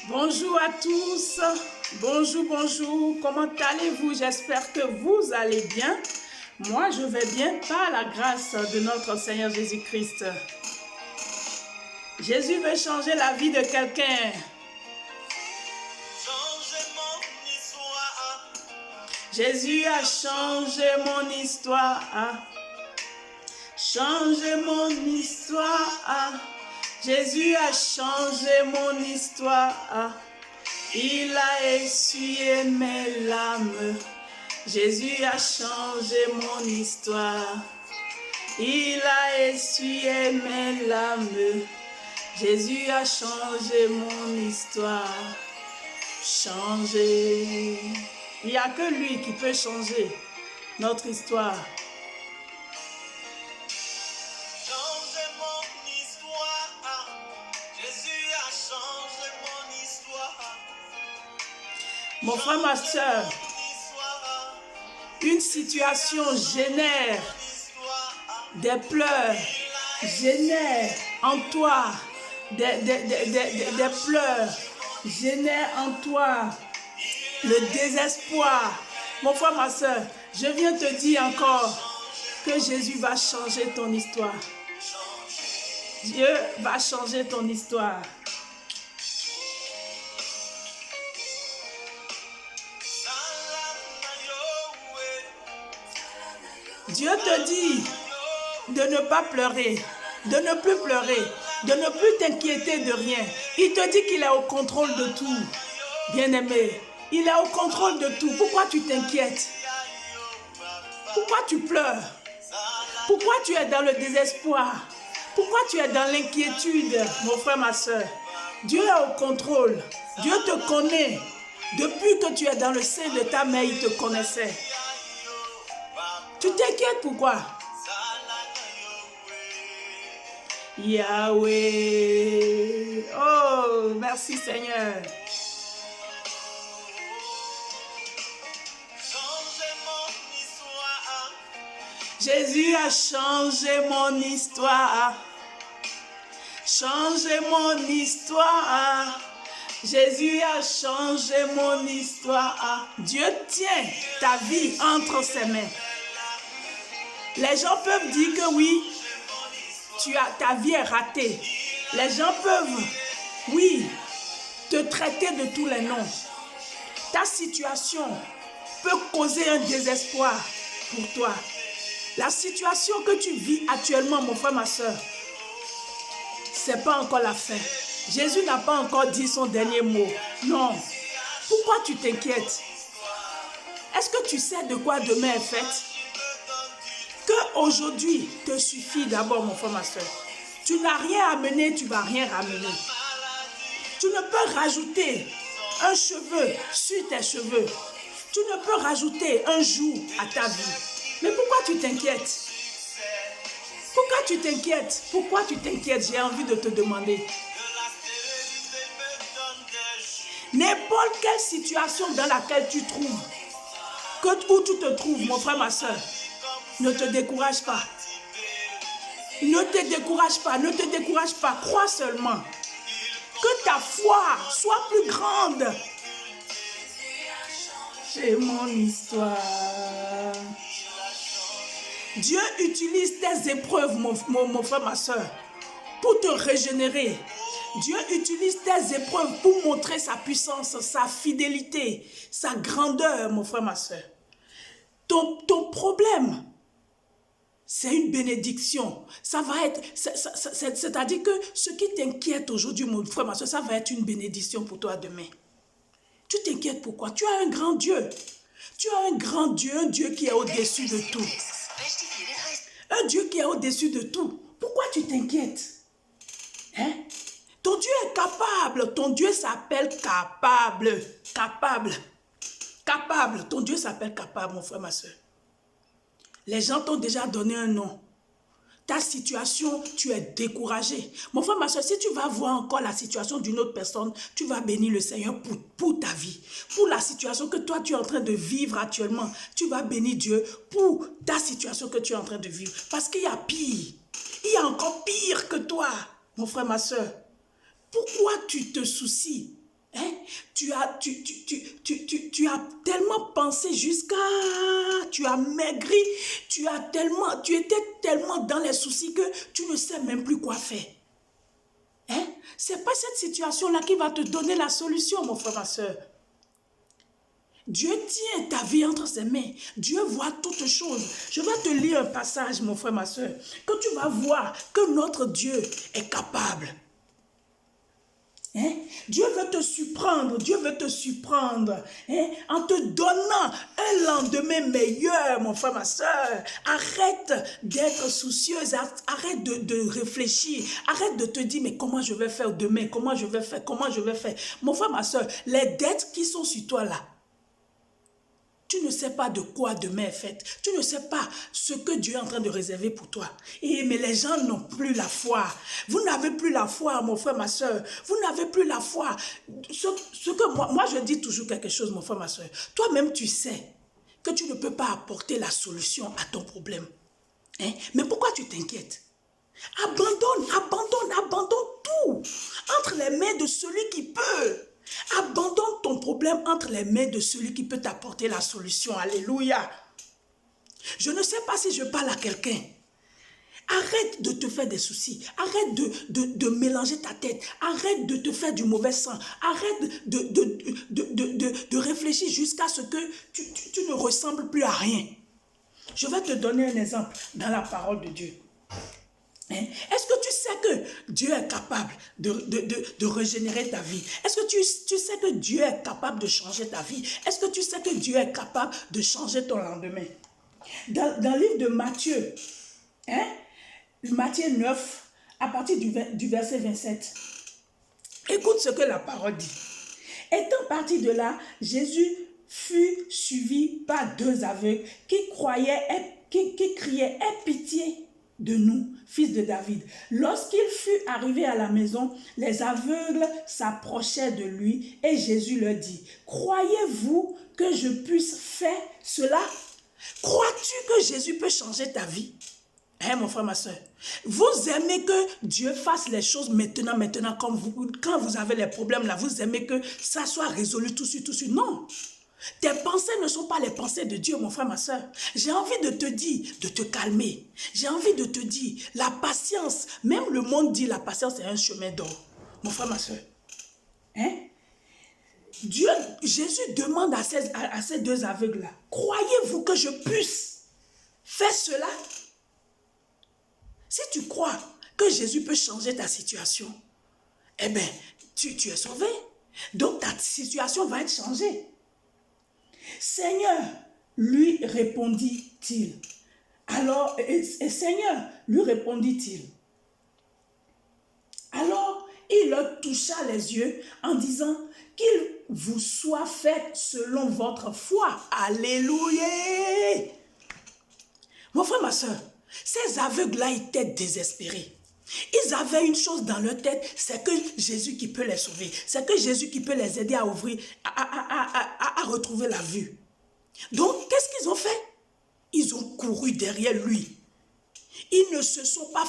Bonjour à tous, bonjour, comment allez-vous? J'espère que vous allez bien. Moi, je vais bien par la grâce de notre Seigneur Jésus-Christ. Jésus veut changer la vie de quelqu'un. Jésus a changé mon histoire. Changé mon histoire. Jésus a changé mon histoire. Il a essuyé mes larmes. Jésus a changé mon histoire. Il a essuyé mes larmes. Jésus a changé mon histoire. Changer. Il n'y a que lui qui peut changer notre histoire. Mon frère, ma soeur, une situation génère des pleurs, génère en toi des pleurs, génère en toi le désespoir. Mon frère, ma soeur, je viens te dire encore que Jésus va changer ton histoire. Dieu va changer ton histoire. Dieu te dit de ne pas pleurer, de ne plus pleurer, de ne plus t'inquiéter de rien. Il te dit qu'il est au contrôle de tout. Bien-aimé, il est au contrôle de tout. Pourquoi tu t'inquiètes? Pourquoi tu pleures? Pourquoi tu es dans le désespoir? Pourquoi tu es dans l'inquiétude, mon frère, ma soeur? Dieu est au contrôle. Dieu te connaît. Depuis que tu es dans le sein de ta mère, il te connaissait. Tu t'inquiètes pourquoi? Yahweh. Oh, merci Seigneur. Jésus a changé mon histoire. Changé mon histoire. Jésus a changé mon histoire. Dieu tient ta vie entre ses mains. Les gens peuvent dire que oui, ta vie est ratée. Les gens peuvent, oui, te traiter de tous les noms. Ta situation peut causer un désespoir pour toi. La situation que tu vis actuellement, mon frère, ma soeur, ce n'est pas encore la fin. Jésus n'a pas encore dit son dernier mot. Non. Pourquoi tu t'inquiètes? Est-ce que tu sais de quoi demain est faite? Que aujourd'hui te suffit d'abord, mon frère, ma soeur. Tu n'as rien amené, tu ne vas rien ramener. Tu ne peux rajouter un cheveu sur tes cheveux. Tu ne peux rajouter un jour à ta vie. Mais pourquoi tu t'inquiètes? Pourquoi tu t'inquiètes? Pourquoi tu t'inquiètes? J'ai envie de te demander. N'importe quelle situation dans laquelle tu trouves, où tu te trouves, mon frère, ma soeur, ne te décourage pas. Ne te décourage pas, ne te décourage pas. Crois seulement. Que ta foi soit plus grande. C'est mon histoire. Dieu utilise tes épreuves, mon frère, ma soeur, pour te régénérer. Dieu utilise tes épreuves pour montrer sa puissance, sa fidélité, sa grandeur, mon frère, ma soeur. Ton problème, c'est une bénédiction. Ça va être, c'est-à-dire que ce qui t'inquiète aujourd'hui, mon frère, ma soeur, ça va être une bénédiction pour toi demain. Tu t'inquiètes pourquoi? Tu as un grand Dieu. Tu as un grand Dieu, un Dieu qui est au-dessus de tout. Un Dieu qui est au-dessus de tout. Pourquoi tu t'inquiètes? Hein? Ton Dieu est capable. Ton Dieu s'appelle capable. Capable. Capable. Ton Dieu s'appelle capable, mon frère, ma soeur. Les gens t'ont déjà donné un nom. Ta situation, tu es découragé. Mon frère, ma soeur, si tu vas voir encore la situation d'une autre personne, tu vas bénir le Seigneur pour ta vie. Pour la situation que toi, tu es en train de vivre actuellement, tu vas bénir Dieu pour ta situation que tu es en train de vivre. Parce qu'il y a pire. Il y a encore pire que toi, mon frère, ma soeur. Pourquoi tu te soucies, hein? tu as tellement pensé jusqu'à... Tu as maigri, tu étais tellement dans les soucis que tu ne sais même plus quoi faire. Hein? Ce n'est pas cette situation-là qui va te donner la solution, mon frère, ma soeur. Dieu tient ta vie entre ses mains. Dieu voit toutes choses. Je vais te lire un passage, mon frère, ma soeur, que tu vas voir que notre Dieu est capable. Hein? Dieu veut te surprendre, Dieu veut te surprendre, hein? En te donnant un lendemain meilleur, mon frère, ma soeur. Arrête d'être soucieuse, arrête de réfléchir, arrête de te dire, mais comment je vais faire demain, comment je vais faire. Mon frère, ma soeur, les dettes qui sont sur toi là, tu ne sais pas de quoi demain est fait. Tu ne sais pas ce que Dieu est en train de réserver pour toi. Mais les gens n'ont plus la foi. Vous n'avez plus la foi, mon frère, ma soeur. Vous n'avez plus la foi. Moi, je dis toujours quelque chose, mon frère, ma soeur. Toi-même, tu sais que tu ne peux pas apporter la solution à ton problème. Hein? Mais pourquoi tu t'inquiètes? Abandonne tout entre les mains de celui qui peut. Abandonne ton problème entre les mains de celui qui peut t'apporter la solution. Alléluia. Je ne sais pas si je parle à quelqu'un. Arrête de te faire des soucis. Arrête de mélanger ta tête. Arrête de te faire du mauvais sang. Arrête de réfléchir jusqu'à ce que tu ne ressembles plus à rien. Je vais te donner un exemple dans la parole de Dieu. Est-ce que tu sais que Dieu est capable de régénérer ta vie? Est-ce que tu sais que Dieu est capable de changer ta vie? Est-ce que tu sais que Dieu est capable de changer ton lendemain? Dans le livre de Matthieu, Matthieu 9, à partir du verset 27, écoute ce que la parole dit. Étant parti de là, Jésus fut suivi par 2 aveugles qui criaient « Aie pitié de nous, fils de David. » Lorsqu'il fut arrivé à la maison, les aveugles s'approchaient de lui et Jésus leur dit, « Croyez-vous que je puisse faire cela? » Crois-tu que Jésus peut changer ta vie? Hein, mon frère, ma soeur, vous aimez que Dieu fasse les choses maintenant, quand vous avez les problèmes là, vous aimez que ça soit résolu tout de suite. Non. Tes pensées ne sont pas les pensées de Dieu, mon frère, ma soeur. J'ai envie de te dire, de te calmer. J'ai envie de te dire, la patience, même le monde dit la patience est un chemin d'or. Mon frère, ma soeur. Hein? Jésus demande à ces 2 aveugles-là, croyez-vous que je puisse faire cela? Si tu crois que Jésus peut changer ta situation, eh bien, tu es sauvé. Donc, ta situation va être changée. Seigneur, lui répondit-il. Alors, Seigneur, lui répondit-il. Alors, il leur toucha les yeux en disant qu'il vous soit fait selon votre foi. Alléluia. Mon frère, ma soeur, ces aveugles-là étaient désespérés. Ils avaient une chose dans leur tête, c'est que Jésus qui peut les sauver. C'est que Jésus qui peut les aider à ouvrir, à retrouver la vue. Donc, qu'est-ce qu'ils ont fait? Ils ont couru derrière lui. Ils ne se sont pas